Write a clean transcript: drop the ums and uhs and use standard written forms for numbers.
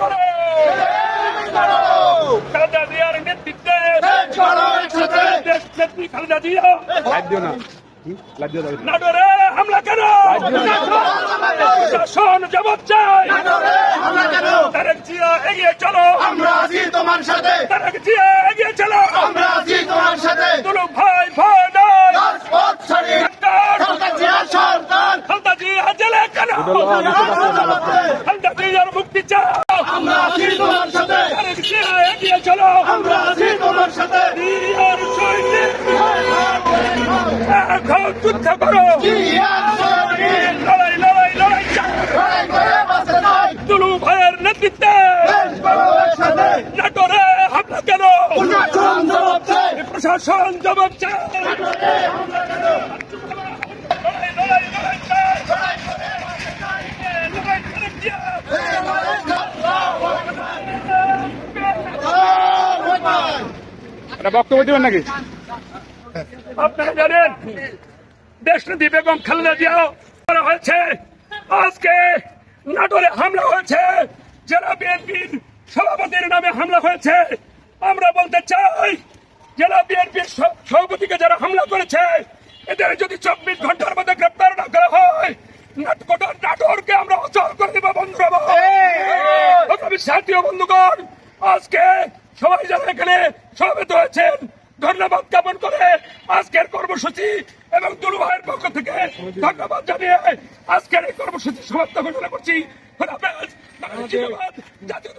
করো খালেদা জিয়ার নেতৃত্বে দেশ নেত্রী খালেদা জিয়া নাটোরে হামলা কেন প্রশাসন জবাব চাই তারেক জিয়া এগিয়ে চলো আমরা আছি তোমার সাথে তারেক জিয়া এগিয়ে চলো আমরা আছি তোমার সাথে দুলু ভাই ভয় নাই রাজপথ ছাড়িয়ে খালেদা জিয়া সরকার খালেদা জিয়া জেলে কেন খালেদা জিয়ার মুক্তি চাও আমরা আছি তোমার সাথে তারেক জিয়া এগিয়ে চলো আমরা আছি তোমার সাথে জিয়ার সৈনিক এখন যুদ্ধ করো জিয়ার সৈনিক লড়াই লড়াই লড়াই চাই লড়াই করে বাঁচতে চাই দুলু ভাইয়ের নেতৃত্বে দেশ গড়ো একসাথে নাটোরে হামলা কেন প্রশাসন জবাব চাই প্রশাসন জবাব চায় লড়াই লড়াই লড়াই চাই লড়াই করে দিয়া বক্তব্য দিবেন নাকি? আপনারা জানেন দেশনেত্রী বেগম খালেদা জিয়া করা হয়েছে। আজকে নাটোরে হামলা হয়েছে, জেলা বিএনপির সভাপতির নামে হামলা হয়েছে। আমরা বলতে চাই জেলা বিএনপির সভাপতিকে যারা হামলা করেছে এদের যদি 24 ঘন্টার মধ্যে গ্রেপ্তার না করা হয় নাটোরকে আমরা অচল করে দেব বন্ধুরা। সাথীয় বন্ধুগণ, আজকে সবাই যারা এখানে সমবেত হয়েছেন ধন্যবাদ জ্ঞাপন করে আজকের কর্মসূচি এবং দুলু ভাইয়ের পক্ষ থেকে ধন্যবাদ জানিয়ে আজকের এই কর্মসূচি সমাপ্ত ঘোষণা করছি। ধন্যবাদ। জাতীয়